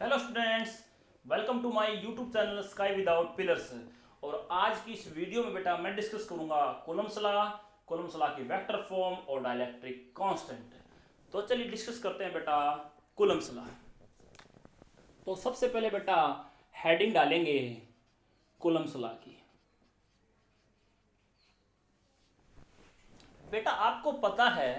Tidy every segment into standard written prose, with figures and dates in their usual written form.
Hello students, welcome to my YouTube channel Sky Without Pillars. और आज की इस वीडियो में बेटा मैं डिस्कस करूंगा कूलम्ब्स लॉ की वेक्टर फॉर्म और डाइलेक्ट्रिक कांस्टेंट। तो चलिए डिस्कस करते हैं बेटा कूलम्ब्स लॉ। तो सबसे पहले बेटा हेडिंग डालेंगे कूलम्ब्स लॉ की। बेटा आपको पता है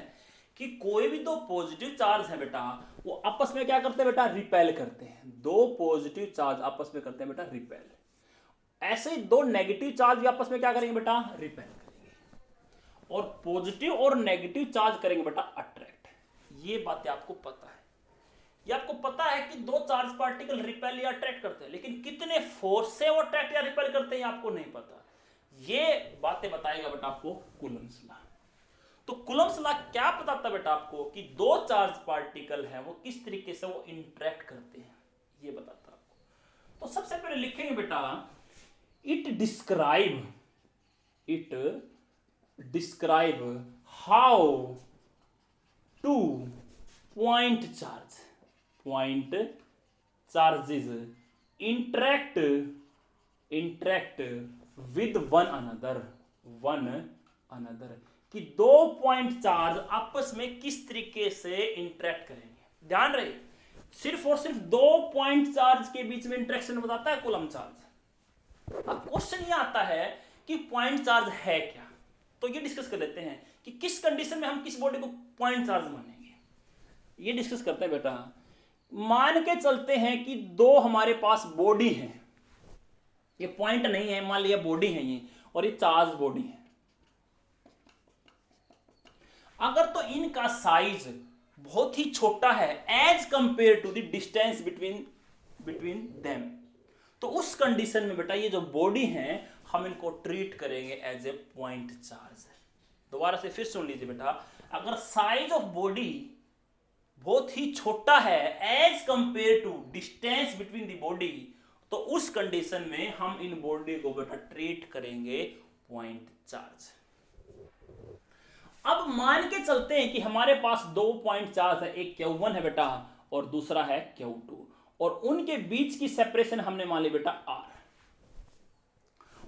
कि कोई भी दो पॉजिटिव चार्ज है बेटा वो आपस में क्या करते हैं बेटा, रिपेल करते हैं। दो पॉजिटिव चार्ज आपस में करते हैं बेटा रिपेल। ऐसे ही दो नेगेटिव चार्ज भी आपस में क्या करेंगे बेटा, रिपेल करेंगे। और पॉजिटिव और नेगेटिव चार्ज करेंगे बेटा अट्रैक्ट। ये बातें आपको पता है। ये आपको पता है कि दो चार्ज पार्टिकल रिपेल या अट्रैक्ट करते हैं, लेकिन कितने फोर्स से वो अट्रैक्ट या रिपेल करते हैं आपको नहीं पता। ये बातें बताएगा बेटा आपको कूलम्ब्स लॉ। तो कूलम्ब्स लॉ क्या बताता है बेटा आपको कि दो चार्ज पार्टिकल हैं वो किस तरीके से वो इंटरेक्ट करते हैं, ये बताता है आपको। तो सबसे पहले लिखेंगे बेटा it describe how two point charges interact with one another कि दो पॉइंट चार्ज आपस में किस तरीके से इंटरेक्ट करेंगे। ध्यान रहे, सिर्फ और सिर्फ दो पॉइंट चार्ज के बीच में इंटरेक्शन बताता है कूलम्ब चार्ज। अब क्वेश्चन ये आता है कि पॉइंट चार्ज है क्या। तो ये डिस्कस कर लेते हैं कि किस कंडीशन में हम किस बॉडी को पॉइंट चार्ज मानेंगे। ये डिस्कस करते हैं बेटा। मान के चलते हैं कि दो हमारे पास बॉडी है, ये पॉइंट नहीं है, मान लिया बॉडी है ये, और ये चार्ज बॉडी है। अगर तो इनका साइज बहुत ही छोटा है as compare to the distance between them, तो उस कंडीशन में बेटा ये जो बॉडी है हम इनको ट्रीट करेंगे एज ए पॉइंट चार्ज। दोबारा से फिर सुन लीजिए बेटा, अगर साइज ऑफ बॉडी बहुत ही छोटा है as compare to distance between the body, तो उस कंडीशन में हम इन बॉडी को बेटा ट्रीट करेंगे पॉइंट चार्ज। अब मान के चलते हैं कि हमारे पास दो पॉइंट चार्ज है, एक Q1 है बेटा और दूसरा है Q2, और उनके बीच की सेपरेशन हमने मान ली बेटा R।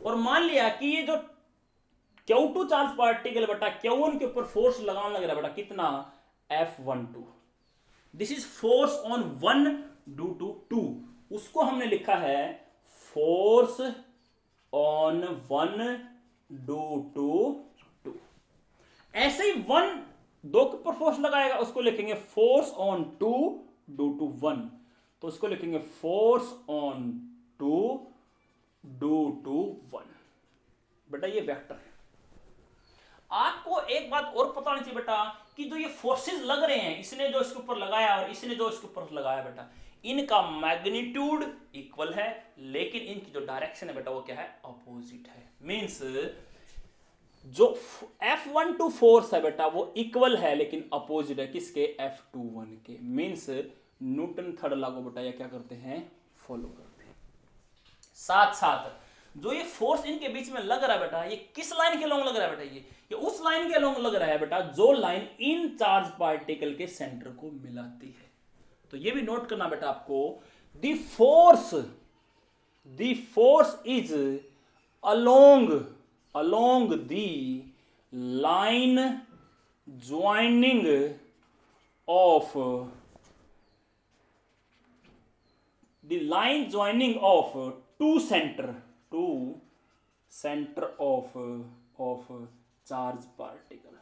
और मान लिया कि ये जो Q2 चार्ज पार्टिकल बेटा Q1 के ऊपर फोर्स लगाने लग रहा है बेटा, कितना, F12। This is force on 1 due to 2। उसको हमने लिखा है फोर्स ऑन 1 ड्यू टू 2। ऐसे ही 1 दो के ऊपर फोर्स लगाएगा, उसको लिखेंगे फोर्स ऑन 2 ड्यू टू 1। तो उसको लिखेंगे फोर्स ऑन 2 ड्यू टू 1। बेटा ये वेक्टर है। आपको एक बात और पता नहीं चाहिए बेटा कि जो ये फोर्सेस लग रहे हैं, इसने जो इसके ऊपर लगाया और इसने जो इसके ऊपर लगाया बेटा, इनका मैग्नीट्यूड इक्वल है, लेकिन इनकी जो डायरेक्शन है बेटा वो क्या है, अपोजिट है। मींस जो F12 फोर्स है बेटा वो इक्वल है लेकिन अपोजिट है किसके, F21 के। मींस न्यूटन थर्ड लॉ को बेटा ये क्या करते हैं, फॉलो करते हैं। साथ साथ जो ये फोर्स इनके बीच में लग रहा है बेटा, ये किस लाइन के अलोंग लग रहा है बेटा, ये उस लाइन के अलोंग लग रहा है बेटा जो लाइन इन चार्ज पार्टिकल के सेंटर को मिलाती है। तो ये भी नोट करना बेटा आपको, the force is along the line joining of two center of charge particle।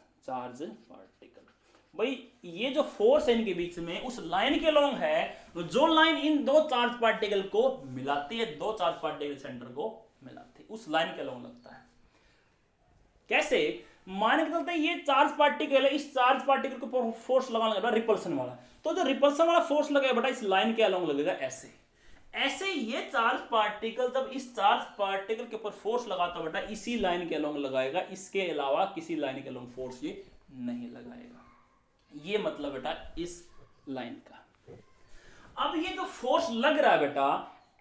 भाई ये जो फोर्स है इनके बीच में उस लाइन के अलोंग है, तो जो लाइन इन दो चार्ज पार्टिकल को मिलाती है, दो चार्ज पार्टिकल सेंटर को मिलाती है, उस लाइन के अलोंग लगता है। कैसे, मान के चलते ये चार्ज पार्टिकल है, इस चार्ज पार्टिकल को फोर्स लगाना लगा रिपल्सन वाला, तो जो रिपल्सन वाला फोर्स लगेगा बेटा इस लाइन के अलोंग लगेगा ऐसे ये चार्ज पार्टिकल जब इस चार्ज पार्टिकल के ऊपर फोर्स लगाता बेटा इसी लाइन के अलोंग लगाएगा, इसके अलावा किसी लाइन के अलोंग फोर्स ये नहीं लगाएगा। ये मतलब बेटा इस लाइन का। अब ये जो फोर्स लग रहा है बेटा,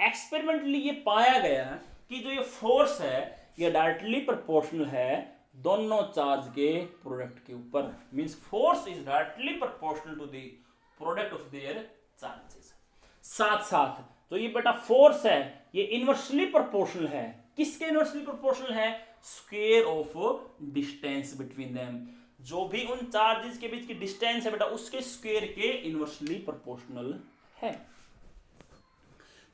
एक्सपेरिमेंटली ये पाया गया कि जो ये फोर्स है ये डायरेक्टली प्रोपोर्शनल है दोनों चार्ज के प्रोडक्ट के ऊपर। Means force is directly proportional to the product of their charges. साथ साथ जो ये बेटा फोर्स है ये इनवर्सली प्रोपोर्शनल है। किसके इनवर्सली प्रोपोर्शनल है? Square of distance between them. जो भी उन चार्जेस के बीच की डिस्टेंस है बेटा उसके स्क्वायर के इनवर्सली प्रोपोर्शनल है।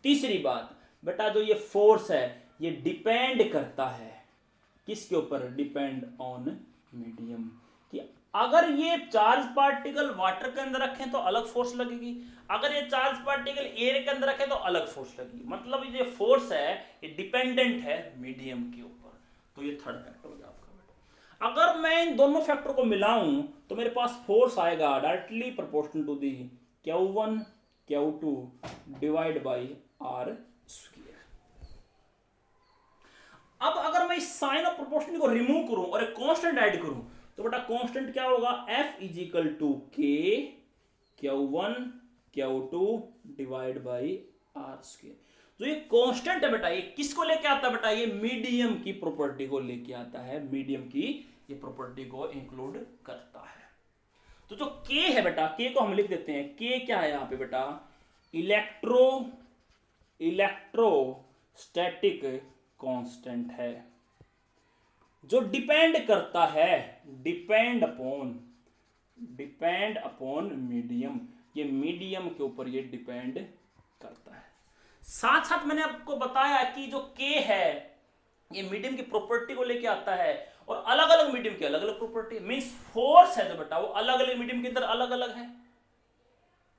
तीसरी बात बेटा जो ये फोर्स है ये डिपेंड करता है किसके ऊपर? Depend on medium. कि अगर ये चार्ज पार्टिकल वाटर के अंदर रखें तो अलग फोर्स लगेगी, अगर ये चार्ज पार्टिकल एयर के अंदर रखें तो अलग फोर्स लगेगी। मतलब ये फोर्स है ये डिपेंडेंट है मीडियम के ऊपर। तो ये थर्ड फैक्टर हो गया आपका बेटा। अगर मैं इन दोनों फैक्टर को मिलाऊं तो मेरे पास फोर्स आएगा directly proportional to the Q1 Q2 divide by R square. अब अगर मैं इस साइन ऑफ प्रोपोर्शनल को रिमूव करूं और एक कांस्टेंट ऐड करूं तो बेटा कांस्टेंट क्या होगा? F is equal to K Q1 Q2 divide by R square. जो ये कांस्टेंट है बेटा ये किसको लेके आता है बेटा? ये मीडियम की प्रॉपर्टी को लेके आता है, मीडियम की ये प्रॉपर्टी को इंक्लूड करता है। तो जो K है बेटा K को हम लिख देते हैं। K क्या है यहां पे बेटा? इलेक्ट्रोस्टैटिक कांस्टेंट है जो डिपेंड करता है डिपेंड अपॉन मीडियम। ये मीडियम के ऊपर ये डिपेंड करता है। साथ साथ मैंने आपको बताया कि जो K है ये मीडियम की प्रॉपर्टी को लेके आता है और अलग अलग मीडियम की अलग अलग प्रॉपर्टी मींस फोर्स है जो बेटा वो अलग अलग मीडियम के अंदर अलग अलग है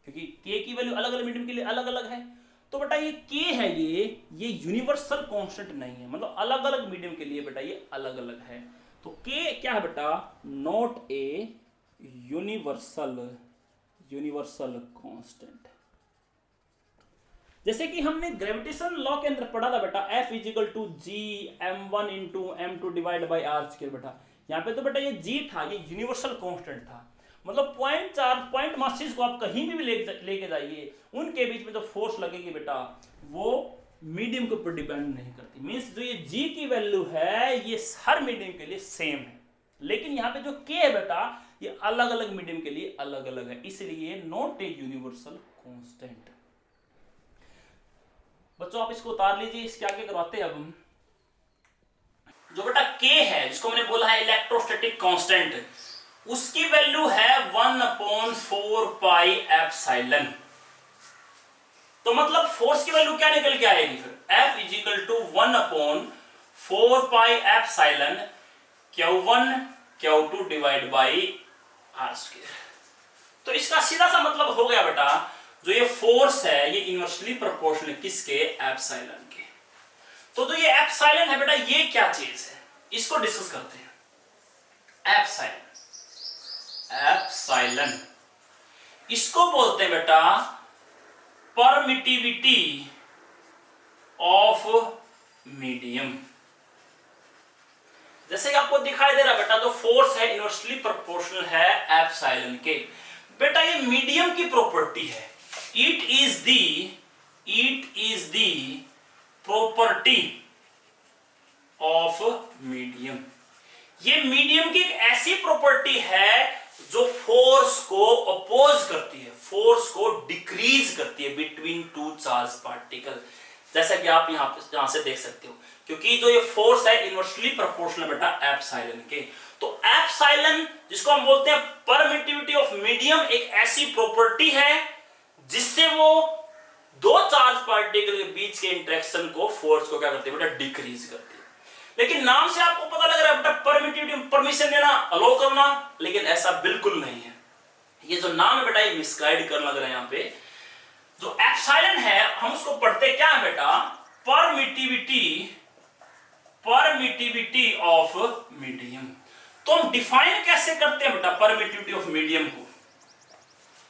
क्योंकि K की वैल्यू अलग अलग मीडियम के लिए अलग अलग है। तो बेटा ये K है ये यूनिवर्सल कांस्टेंट नहीं है, मतलब अलग अलग मीडियम के लिए बेटा ये अलग अलग है। तो K क्या है बेटा? Not a universal constant. जैसे कि हमने ग्रेविटेशन लॉ के अंदर पढ़ा था बेटा F is equal to G m1 into m2 divide by R square. बेटा यहाँ पे तो बेटा ये G था, ये यूनिवर्सल कांस्टेंट था। मतलब पॉइंट चार्ज पॉइंट मासेस को आप कहीं भी लेके जाइए उनके बीच में जो फोर्स लगेगी बेटा वो मीडियम के ऊपर डिपेंड नहीं करती। मींस जो ये G की वैल्यू है ये हर मीडियम के लिए सेम है, लेकिन यहाँ पे जो K है बेटा ये अलग अलग मीडियम के लिए अलग अलग है, इसलिए नॉट ए यूनिवर्सल कांस्टेंट। बच्चों आप इसको उतार लीजिए, इसके आगे करवाते हैं अब हम। जो बेटा K है जिसको मैंने बोला है इलेक्ट्रोस्टैटिक कांस्टेंट, उसकी वैल्यू है 1/4 पाई एप्सिलॉन। तो मतलब फोर्स की वैल्यू क्या निकल के आएगी फिर? F is equal to 1/4 pi epsilon Q1 Q2 divide by R square. तो इसका सीधा सा मतलब हो गया बेटा जो ये फोर्स है ये इनवर्सली प्रोपोर्शनल किसके? एप्सिलॉन के। तो जो ये एप्सिलॉन है बेटा ये क्या चीज है इसको डिस्कस करते हैं। एप्सिलॉन इसको बोलते हैं बेटा परमिटिविटी ऑफ मीडियम। जैसे कि आपको दिखाई दे रहा बेटा जो फोर्स है इनवर्सली प्रोपोर्शनल है एप्सिलॉन के। बेटा ये मीडियम की प्रॉपर्टी है। It is the property of medium. ये मीडियम की एक ऐसी प्रॉपर्टी है जो फोर्स को अपोज करती है, फोर्स को डिक्रीज करती है बिटवीन टू चार्ज पार्टिकल। जैसा कि आप यहां से देख सकते हो, क्योंकि जो ये फोर्स है इनवर्सली प्रोपोर्शनल बेटा एप्सिलॉन के। तो एप्सिलॉन जिसको हम बोलते हैं परमिटिविटी ऑफ मीडियम, एक ऐसी प्रॉपर्टी है जिससे वो दो चार्ज पार्टिकल के बीच के इंटरेक्शन को फोर्स को क्या करती है बेटा? डिक्रीज करती है। लेकिन नाम से आपको पता लग रहा है बेटा परमिटिविटी, परमिशन देना, अलो करना, लेकिन ऐसा बिल्कुल नहीं है। ये जो नाम है बेटा ये मिसगाइड करने लग रहा है। यहाँ पे जो एप्सिलॉन है हम उसको पढ़ते क्या है बेटा? Permittivity of medium. तो हम डिफाइन कैसे करते हैं बेटा परमिटिविटी ऑफ मीडियम को?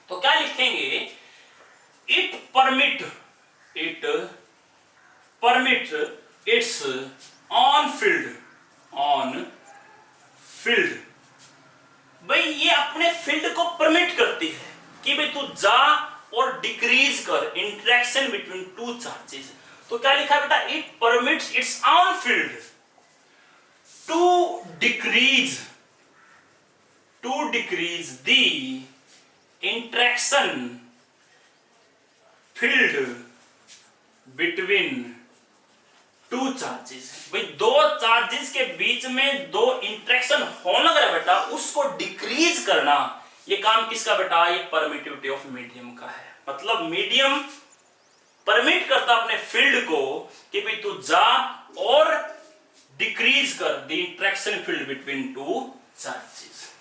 तो क्या लिखेंगे? It permit its on field भाई ये अपने फील्ड को परमिट करती है कि भाई तू जा और डिक्रीज कर इंटरेक्शन बिटवीन टू चार्जेस। तो क्या लिखा बेटा? It permits its own field to decrease the interaction field between two charges. भाई दो चार्जेस के बीच में दो इंटरेक्शन होना अगर बेटा उसको डिक्रीज करना, ये काम किसका बेटा, ये परमिटिविटी ऑफ मीडियम का है। मतलब मीडियम परमिट करता अपने फील्ड को कि भाई तू जा और डिक्रीज कर the interaction field between two charges.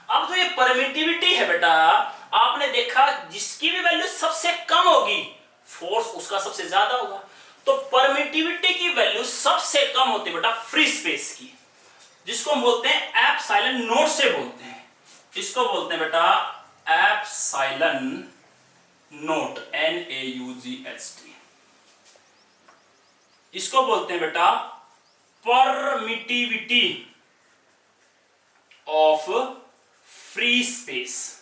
अब तो ये परमिटिविटी है बेटा, आपने देखा जिसकी भी वैल्यू सबसे कम होगी फोर्स उसका सबसे ज्यादा होगा। तो परमिटिविटी की वैल्यू सबसे कम होती है बेटा फ्री स्पेस की, जिसको हम बोलते हैं एप्सिलॉन नॉट से बोलते हैं। इसको बोलते हैं बेटा एप्सिलॉन नॉट, NaUGHT। इसको बोलते हैं बेटा परमिटिविटी ऑफ फ्री स्पेस,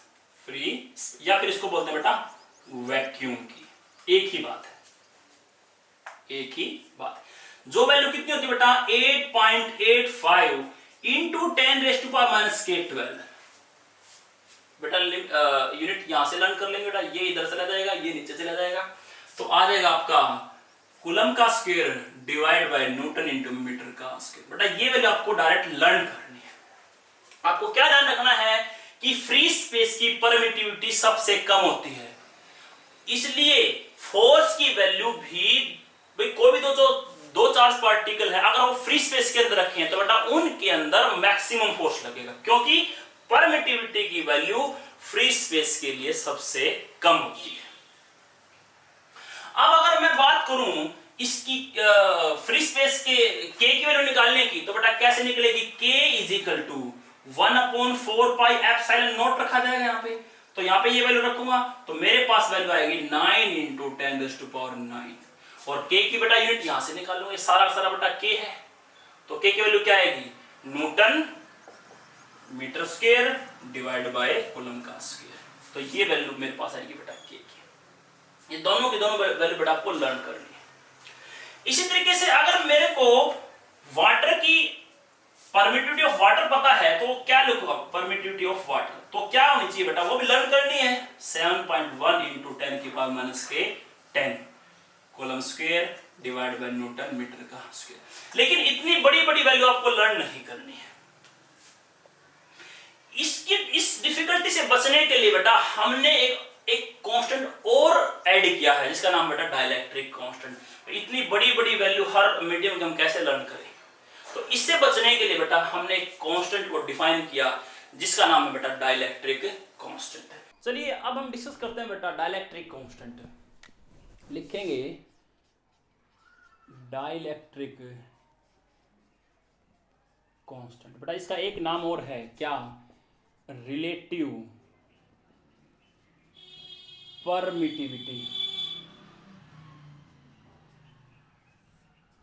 या फिर इसको बोलते हैं बेटा वैक्यूम की। एक ही बात है, एक ही बात। जो वैल्यू कितनी होती है बेटा 8.85 इंटू 10⁻⁻⁻12। बेटा यूनिट यहां से लर्न कर लेंगे बेटा, ये इधर चला जाएगा, ये नीचे चला जाएगा, तो आ जाएगा आपका कूलम का square divide by newton into metre का स्क्वायर। बेटा ये वैल्यू आपको डायरेक्ट लर्न करनी है। आपको क्या ध्यान रखना है कि फ्री स्पेस की परमिटिविटी सबसे कम होती है, इसलिए फोर्स की वैल्यू भी भाई कोई भी दो चार्ज पार्टिकल है अगर वो फ्री स्पेस के अंदर रखे हैं तो बेटा उनके अंदर मैक्सिमम फोर्स लगेगा, क्योंकि परमिटिविटी की वैल्यू फ्री स्पेस के लिए सबसे कम होती है। अब अगर मैं बात करूं इसकी फ्री स्पेस के k की वैल्यू निकालने की, तो बेटा कैसे निकलेगी, k is equal to 1/4 pi epsilon naught रखा जाएगा यहाँ पे, तो यहाँ पे ये वैल्यू रखूंगा तो मेरे पास वैल्यू आएगी 9 इंटू 10⁻⁹ और k की बेटा यूनिट यहां से निकाल लूंगा, सारा बेटा k है, तो k की वैल्यू क्या आएगी newton metre square divide by coulomb का स्क्वायर। तो ये वैल्यू मेरे पास आएगी बेटा k की। ये दोनों की दोनों वैल्यू बेटा आपको लर्न करनी है। इसी तरीके से अगर मेरे को वाटर की परमिटिविटी ऑफ वाटर पता है तो क्या लिखूंगा, परमिटिविटी ऑफ वाटर तो क्या होनी चाहिए बेटा, वो भी लर्न करनी है 7.1 into 10⁻⁻10 coulomb square divide by newton metre का स्क्वायर। लेकिन इतनी बड़ी बड़ी वैल्यू आपको लर्न नहीं करनी है। इस डिफिकल्टी से बचने के लिए बेटा हमने एक कांस्टेंट और ऐड किया है जिसका नाम बेटा डाइलेक्ट्रिक कांस्टेंट। इतनी बड़ी बड़ी वैल्यू हर मीडियम में हम कैसे लर्न करें, तो इससे बचने के लिए बेटा हमने एक कांस्टेंट को डिफाइन किया जिसका नाम है बेटा डाइलेक्ट्रिक कांस्टेंट। चलिए अब हम डिस्कस करते हैं बेटा डाइलेक्ट्रिक कांस्टेंट। लिखेंगे डाइलेक्ट्रिक कांस्टेंट। बेटा इसका एक नाम और है क्या, रिलेटिव परमिटिविटी।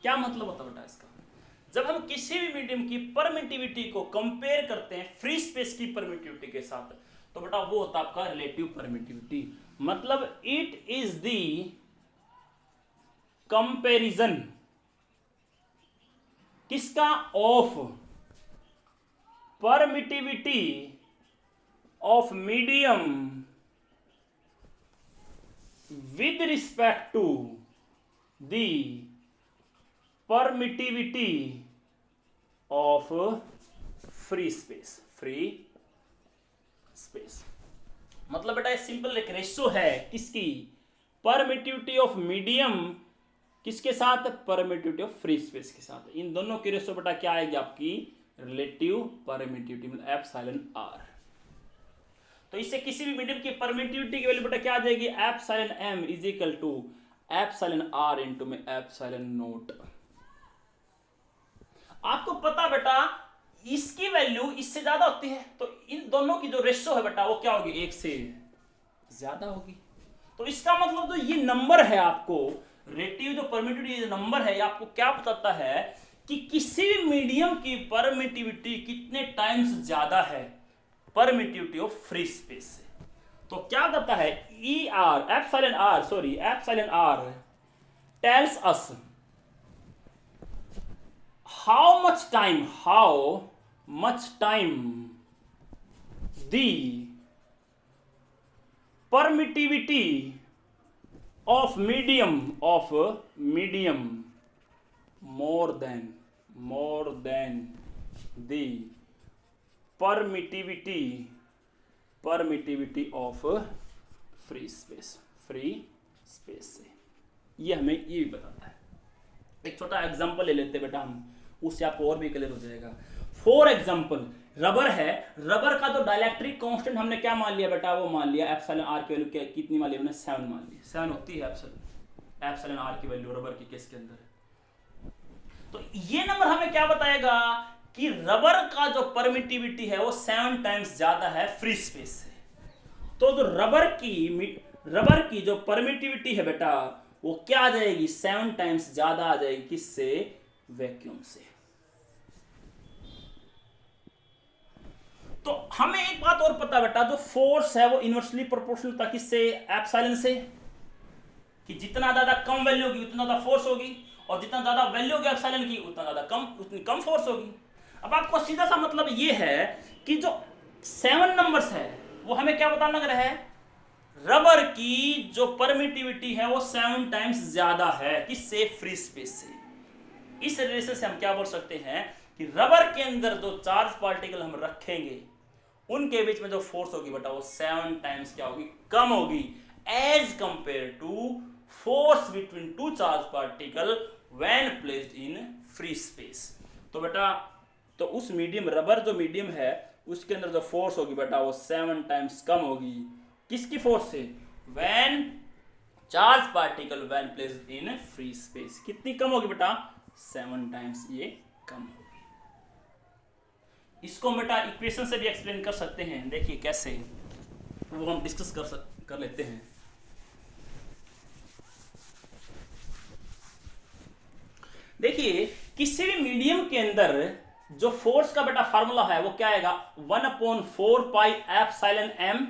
क्या मतलब होता है बेटा इसका, जब हम किसी भी मीडियम की परमिटिविटी को कंपेयर करते हैं फ्री स्पेस की परमिटिविटी के साथ, तो बेटा वो होता है आपका रिलेटिव परमिटिविटी। मतलब इट इज द कंपैरिजन किसका, of permittivity of medium with respect to the permittivity of free space। मतलब बेटा ये सिंपल एक रेशियो है किसकी, परमिटिविटी ऑफ मीडियम किसके साथ, परमिटिविटी ऑफ फ्री स्पेस के साथ। इन दोनों की रेशियो बेटा क्या आएगी आपकी, रिलेटिव परमिटिविटी मतलब एप्सिलॉन r। तो इससे किसी भी मीडियम की परमिटिविटी की वैल्यू बेटा क्या आ जाएगी, epsilon m is equal to epsilon r into में एप्सिलॉन नॉट। आपको पता बेटा इसकी वैल्यू इससे ज्यादा होती है, तो इन दोनों की जो रेशियो है बेटा वो क्या होगी, एक से ज्यादा होगी। तो इसका मतलब जो ये नंबर है आपको रिलेटिव जो परमिटिविटी नंबर है, ये आपको क्या बताता है कि किसी भी मीडियम की परमिटिविटी कितने टाइम्स ज्यादा है परमिटिविटी ऑफ फ्री स्पेस से। तो क्या कहता है epsilon r tells us how much time the permittivity of medium more than the permittivity of free space से। ये हमें ये भी बताता है। एक छोटा एग्जांपल ले लेते हैं बेटा हम, उससे आपको और भी क्लियर हो जाएगा। फॉर एग्जांपल रबर है, रबर का जो डाइलेक्ट्रिक कांस्टेंट हमने क्या मान लिया बेटा, वो मान लिया एप्सिलॉन आर की वैल्यू कितनी मान ली हमने, 7 मान ली। 7 होती है एप्सिलॉन आर की वैल्यू रबर के केस के अंदर। तो ये नंबर हमें क्या बताएगा कि रबर का जो परमिटिविटी है वो 7 टाइम्स ज्यादा है फ्री स्पेस से। तो जो रबर की जो परमिटिविटी है बेटा वो क्या आ जाएगी, 7 टाइम्स ज्यादा आ जाएगी, किससे, वैक्यूम से। तो हमें एक बात और पता बेटा, जो फोर्स है वो इनवर्सली प्रोपोर्शनल था किससे, एप्सिलॉन से, कि जितना ज्यादा कम वैल्यू होगी उतना ज्यादा फोर्स होगी, और जितना ज्यादा वैल्यू होगी एप्सिलॉन की उतनी कम फोर्स होगी। अब आपको सीधा सा मतलब ये है कि जो 7 नंबर्स है वो हमें क्या बताना लग रहा है, रबर की जो परमिटिविटी है वो 7 टाइम्स ज्यादा है किससे, फ्री स्पेस से। इस रिलेशन से हम क्या बोल सकते हैं कि रबर के अंदर जो चार्ज पार्टिकल हम रखेंगे उनके बीच में जो फोर्स होगी बेटा वो 7 टाइम्स क्या होगी, कम होगी, as compare to force between two charge particle when placed in free space. तो बेटा तो उस मीडियम, रबर जो मीडियम है उसके अंदर जो फोर्स होगी बेटा वो 7 टाइम्स कम होगी, किसकी फोर्स से, when charge particle when placed in free space. कितनी कम होगी बेटा, 7 टाइम्स ये कम होगी। इसको बेटा इक्वेशन से भी एक्सप्लेन कर सकते हैं, देखिए कैसे, वो हम डिस्कस कर लेते हैं। देखिए किसी भी मीडियम के अंदर जो फोर्स का बेटा फार्मूला है वो क्या आएगा, 1/4 pi epsilon m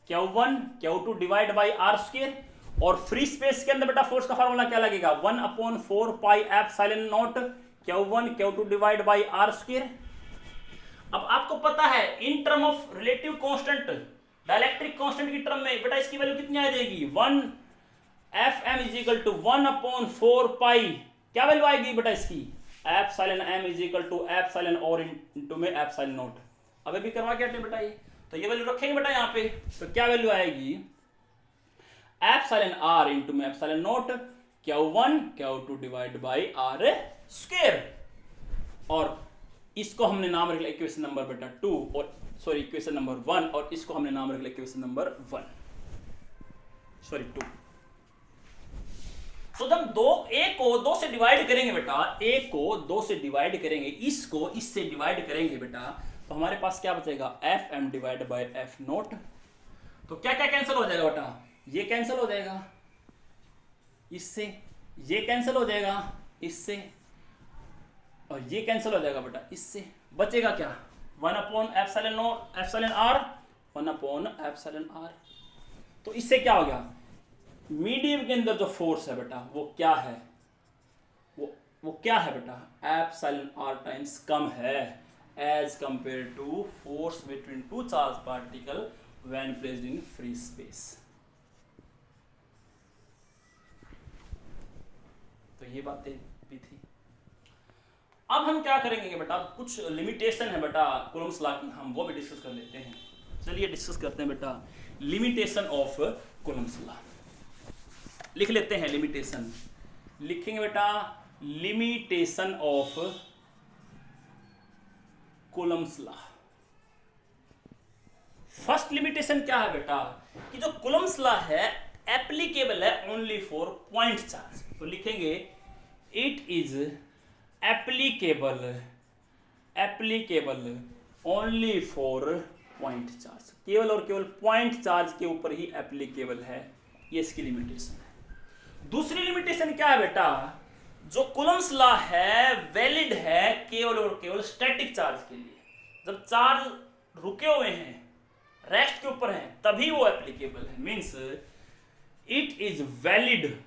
Q1 Q2 divide by R square. और फ्री स्पेस के अंदर बेटा फोर्स का फार्मूला क्या लगेगा, 1/4 pi epsilon naught Q1 Q2 divide by R square. अब आपको पता है in term of relative constant, dielectric constant की टर्म में बेटा इसकी वैल्यू कितनी आ जाएगी, 1 Fm is equal to 1/4 pi, क्या वैल्यू आएगी बेटा इसकी, epsilon m is equal to epsilon और इनटू में एप्सिलॉन नॉट। अब अभी करवा क्या बेटा ये, तो ये वैल्यू रखेंगे बेटा यहाँ पे, तो क्या वैल्यू आएगी, एप्सिलॉन r इनटू में epsilon naught Q1 Q2 divide by R square. और इसको हमने नाम रख लिया इक्वेशन नंबर बेटा 2, और सॉरी इक्वेशन नंबर 1, और इसको हमने नाम रख लिया इक्वेशन नंबर 2। तो जब a को 2 से डिवाइड करेंगे बेटा, a को 2 से डिवाइड करेंगे, इसको इससे डिवाइड करेंगे बेटा, तो हमारे पास क्या बचेगा, Fm divide by F not. तो क्या क्या कैंसिल हो जाएगा बेटा, ये कैंसिल हो जाएगा इससे, ये कैंसिल हो जाएगा इससे, और ये कैंसिल हो जाएगा बेटा इससे, बचेगा क्या, 1/एप्सिलॉन r 1/एप्सिलॉन r। तो इससे क्या हो गया, मीडियम के अंदर जो फोर्स है बेटा वो क्या है, वो क्या है बेटा, एप्सिलॉन r टाइम्स कम है as compare to force between two charge particle when placed in free space. तो ये बातें भी थी। अब हम क्या करेंगे बेटा, कुछ लिमिटेशन है बेटा कूलम्ब्स लॉ की, हम वो भी डिस्कस कर लेते हैं। चलिए डिस्कस करते हैं बेटा लिमिटेशन ऑफ कूलम्ब्स लॉ। लिख लेते हैं लिमिटेशन, लिखेंगे बेटा limitation of Coulomb's law. First limitation क्या है बेटा, कि जो कूलम्ब्स लॉ है एप्लीकेबल है ओनली फॉर पॉइंट चार्ज। तो लिखेंगे it is applicable only for point charge, केवल और केवल पॉइंट चार्ज के ऊपर ही एप्लीकेबल है, ये इसकी लिमिटेशन है। दूसरी लिमिटेशन क्या है बेटा, जो कूलम्ब्स लॉ है वैलिड है केवल और केवल स्टैटिक चार्ज के लिए, जब चार्ज रुके हुए हैं रेस्ट के ऊपर हैं तभी वो एप्लीकेबल है। Means it is valid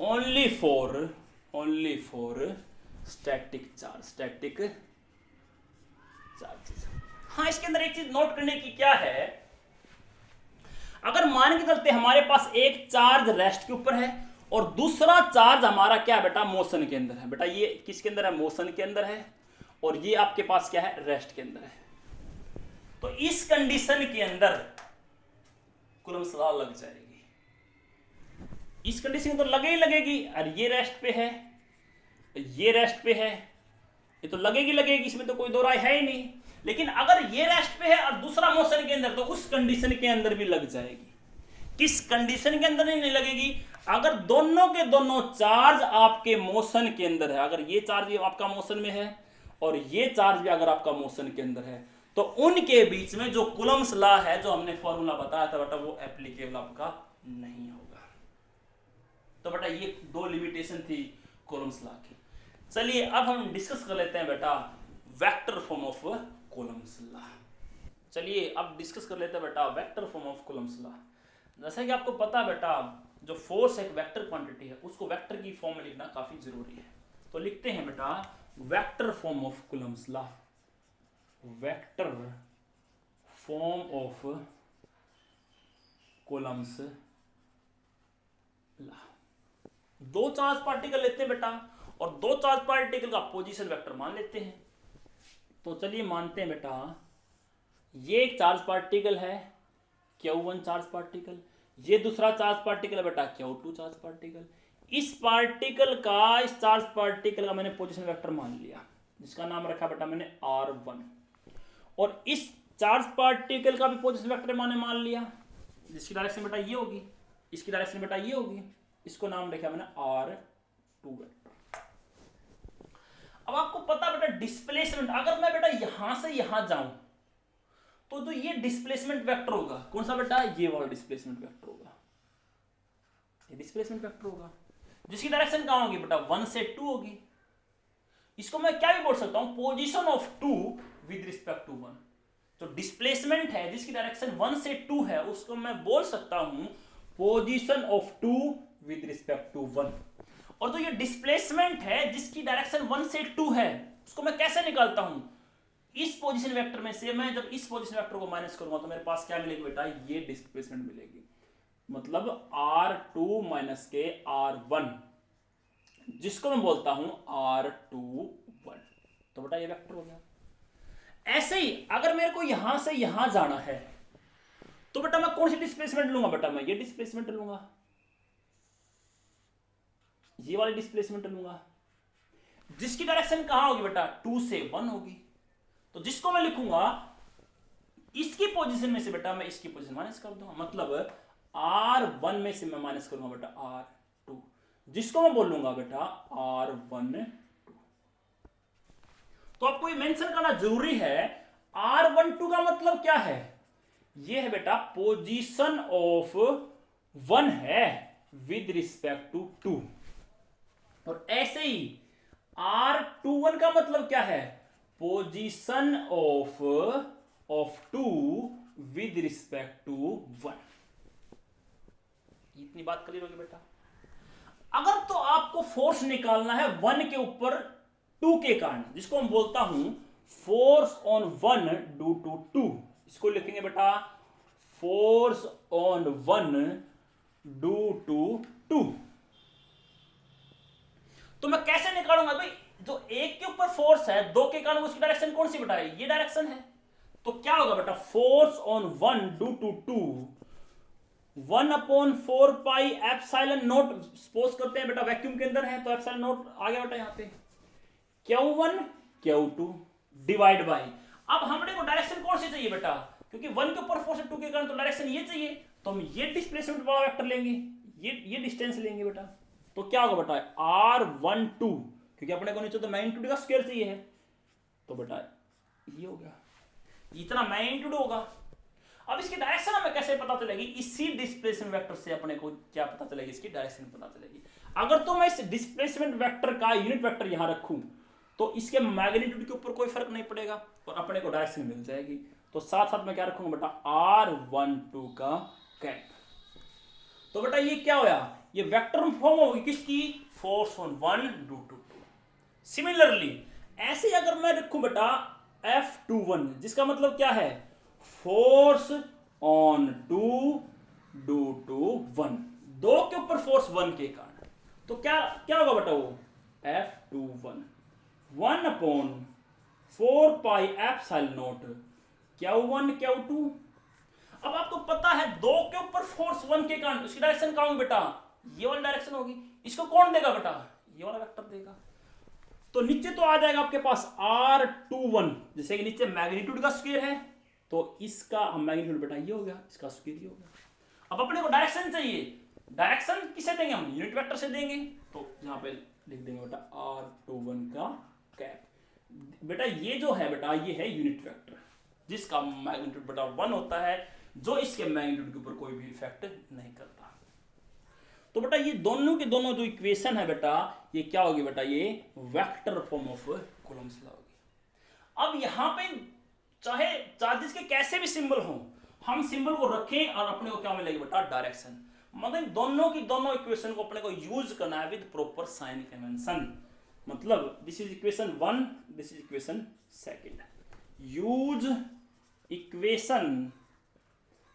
only for static charges. हाँ इसके अंदर एक चीज नोट करने की क्या है, अगर मान के चलते हमारे पास एक चार्ज रेस्ट के ऊपर है और दूसरा चार्ज हमारा क्या है बेटा, मोशन के अंदर है। बेटा ये किसके अंदर है, मोशन के अंदर है, और ये आपके पास क्या है, रेस्ट के अंदर है। तो इस कंडीशन के अंदर कूलम्ब्स लॉ लग जाएगी, इस कंडीशन में तो लगे ही लगेगी। और ये रेस्ट पे है, ये रेस्ट पे है, ये तो लगेगी लगेगी, इसमें तो कोई दो राय है ही नहीं। लेकिन अगर ये रेस्ट पे है और दूसरा मोशन के अंदर, तो उस कंडीशन के अंदर भी लग जाएगी। किस कंडीशन के अंदर नहीं लगेगी, अगर दोनों के दोनों चार्ज आपके मोशन के अंदर है, अगर ये चार्ज भी आपका मोशन में है और ये चार्ज भी अगर आपका मोशन के अंदर है, तो उनके बीच में जो कूलम्ब्स लॉ है, जो हमने फॉर्मूला बताया था बेटा, वो एप्लीकेबल आपका नहीं होगा। तो बेटा ये दो लिमिटेशन थी कूलम्ब्स लॉ की। चलिए अब हम डिस्कस कर लेते हैं बेटा vector form of Coulomb's law. चलिए अब डिस्कस कर लेते हैं बेटा vector form of Coulomb's law. जैसा कि आपको पता है बेटा, जो फोर्स एक वेक्टर क्वांटिटी है, उसको वेक्टर की फॉर्म में लिखना काफी जरूरी है। तो लिखते हैं बेटा vector form of Coulomb's law, vector form of Coulomb's law. दो चार्ज पार्टिकल लेते हैं बेटा, और दो चार्ज पार्टिकल का पोजीशन वेक्टर मान लेते हैं। तो चलिए मानते हैं बेटा ये एक चार्ज पार्टिकल है Q1 चार्ज पार्टिकल, ये दूसरा चार्ज पार्टिकल है बेटा Q2 चार्ज पार्टिकल। इस पार्टिकल का, इस चार्ज पार्टिकल का मैंने पोजीशन वेक्टर मान लिया, जिसका नाम रखा बेटा मैंने R1, और इस चार्ज पार्टिकल का भी पोजीशन वेक्टर मैंने मान लिया, जिसकी डायरेक्शन बेटा ये होगी, इसकी डायरेक्शन बेटा ये होगी, इसको नाम रखा मैंने R2 वेक्टर। अब आपको पता बेटा डिस्प्लेसमेंट, अगर मैं बेटा यहां से यहां जाऊं तो जो ये डिस्प्लेसमेंट वेक्टर होगा, कौन सा बेटा, ये वाला डिस्प्लेसमेंट वेक्टर होगा, ये डिस्प्लेसमेंट वेक्टर होगा, जिसकी डायरेक्शन कहां होगी बेटा 1 से 2 होगी। इसको मैं क्या भी बोल सकता हूं, position of 2 with respect to 1। जो डिस्प्लेसमेंट है जिसकी डायरेक्शन 1 से 2 है, उसको मैं बोल सकता हूं position of 2 with respect to 1। और जो ये डिस्प्लेसमेंट है जिसकी डायरेक्शन 1 से 2 है, उसको मैं कैसे निकालता हूं, इस पोजीशन वेक्टर में से मैं जब इस पोजीशन वेक्टर को माइनस करूंगा तो मेरे पास क्या मिलेगी बेटा, ये डिस्प्लेसमेंट मिलेगी। मतलब R2 माइनस के R1, जिसको मैं बोलता हूं R21। तो बेटा ये वेक्टर हो गया। ऐसे ही अगर मेरे को यहां से यहां जाना है, तो बेटा मैं कौन सी डिस्प्लेसमेंट लूंगा, बेटा मैं ये डिस्प्लेसमेंट लूंगा, ये वाली डिस्प्लेसमेंट लूंगा, जिसकी डायरेक्शन कहां होगी बेटा 2 से 1 होगी। तो जिसको मैं लिखूंगा इसकी पोजीशन में से बेटा मैं इसकी पोजीशन माइनस कर दूंगा, मतलब R1 में से मैं माइनस करूंगा बेटा R2, जिसको मैं बोलूंगा बेटा R12। तो आपको ये मेंशन करना जरूरी है, R12 का मतलब क्या है, ये है बेटा पोजीशन ऑफ 1 है विद रिस्पेक्ट टू 2। और ऐसे ही R21 का मतलब क्या है, position of 2 with respect to 1। इतनी बात क्लियर होगी बेटा। अगर तो आपको फोर्स निकालना है 1 के ऊपर 2 के कारण, जिसको हम बोलता हूं फोर्स ऑन 1 ड्यू टू 2, इसको लिखेंगे बेटा फोर्स ऑन 1 ड्यू टू 2। तो मैं कैसे निकालूंगा भाई, जो एक के ऊपर फोर्स है 2 के कारण, उसकी डायरेक्शन कौन सी बेटा है, ये डायरेक्शन है। तो क्या होगा बेटा, force on 1 due to 2 1/4 pi epsilon naught. Suppose करते हैं बेटा वैक्यूम के अंदर है, तो एप्सिलॉन नॉट आ गया बेटा यहाँ पे Q1 Q2 डिवाइड बाई, अब हमने को डायरेक्शन कौन सी चाहिए बेटा, क्योंकि 1 के ऊपर फोर्स है 2 के कारण, तो डायरेक्शन ये चाहिए, तो हम ये डिस्प्लेसमेंट वाला वेक्टर लेंगे, ये डिस्टेंस लेंगे बेटा। तो क्या होगा बेटा R12, क्योंकि अपने को नीचे तो मैग्नीट्यूड का स्क्वायर चाहिए है, तो बेटा ये हो गया, इतना मैग्नीट्यूड होगा। अब इसकी डायरेक्शन हमें कैसे पता चलेगी, इसी डिस्प्लेसमेंट वेक्टर से अपने को क्या पता चलेगी, इसकी डायरेक्शन पता चलेगी। अगर तो मैं इस डिस्प्लेसमेंट वेक्टर का यूनिट वेक्टर यहां रखूं, तो इसके मैग्नीट्यूड के ऊपर कोई फर्क नहीं पड़ेगा और अपने को डायरेक्शन मिल जाएगी। तो साथ साथ में क्या रखूंगा बेटा R12 का कैप। तो बेटा ये क्या होया, ये वेक्टर फॉर्म होगी किसकी, force on 1 due to 2। Similarly ऐसे अगर मैं रखूं बेटा F21, जिसका मतलब क्या है, फोर्स ऑन 2 ड्यू टू 1, 2 के ऊपर फोर्स 1 के कारण। तो क्या क्या होगा बेटा, वो F21 1/4 pi epsilon naught Q1 Q2। अब आपको पता है 2 के ऊपर फोर्स 1 के कारण उसकी डायरेक्शन क्या होगी बेटा, ये वाली डायरेक्शन होगी। इसको कौन देगा बेटा, ये वाला वेक्टर देगा। तो नीचे तो आ जाएगा आपके पास R21, जैसे कि नीचे मैग्नीट्यूड का स्क्वायर है तो इसका मैग्नीट्यूड बेटा ये हो गया, इसका स्क्वायर ये हो गया। अब अपने को डायरेक्शन चाहिए, डायरेक्शन किसे देंगे हम, यूनिट वेक्टर से देंगे। तो यहाँ पे लिख देंगे बेटा R21 का कैप। बेटा ये जो है बेटा ये है यूनिट वेक्टर जिसका मैग्नीट्यूड बेटा 1 होता है, जो इसके मैग्नीट्यूड के ऊपर कोई भी इफेक्ट नहीं करता। तो बेटा ये दोनों के दोनों जो इक्वेशन है बेटा ये क्या होगी बेटा, ये vector form of Coulomb's law होगी। अब यहां पे चाहे चार्जेस के कैसे भी सिंबल हो, हम सिंबल को रखें और अपने को क्या मिलेगी बेटा, डायरेक्शन। मतलब दोनों की दोनों इक्वेशन को अपने को यूज करना है विद प्रॉपर साइन कन्वेंशन। मतलब this is equation 1, this is equation 2। Use equation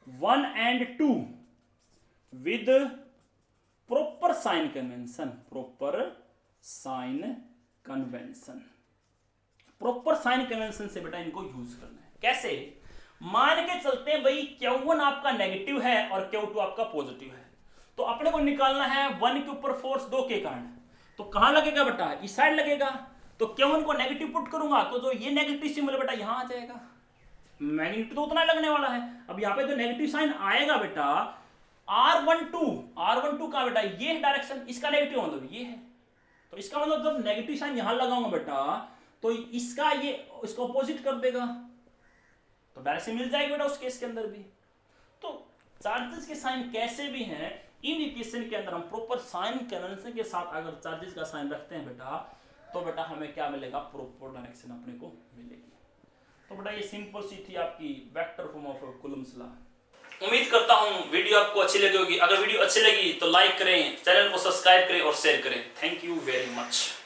1 and 2 with proper sign convention, proper sign convention. Proper sign convention से बेटा इनको यूज करना है। कैसे, मान के चलते हैं भाई Q1 आपका नेगेटिव है और Q2 आपका पॉजिटिव है, तो अपने को निकालना है 1 के ऊपर फोर्स 2 के कारण। तो कहां लगेगा बेटा, इस साइड लगेगा। तो Q1 को नेगेटिव पुट करूंगा तो जो ये नेगेटिव सिंबल बेटा यहां आ जाएगा, मैग्नीट्यूड तो उतना लगने वाला है। अब यहाँ पे जो नेगेटिव साइन आएगा बेटा R12 का बेटा ये डायरेक्शन, इसका नेगेटिव मतलब ये है। तो इसका मतलब जब नेगेटिव साइन यहां लगाऊंगा बेटा तो इसका ये इसको अपोजिट कर देगा, तो डायरेक्शन मिल जाएगी बेटा उस केस के अंदर भी। तो चार्जेस के साइन कैसे भी हैं, इन इक्वेशन के अंदर हम प्रॉपर साइन कन्वेंशन के साथ अगर चार्जेस का साइन रखते हैं बेटा तो बेटा हमें क्या मिलेगा, प्रॉपर डायरेक्शन अपने को मिलेगी। तो बेटा ये सिंपल सी थी आपकी vector form of Coulomb's law. उम्मीद करता हूं वीडियो आपको अच्छी लगी होगी। अगर वीडियो अच्छी लगी तो लाइक करें, चैनल को सब्सक्राइब करें और शेयर करें। Thank you very much.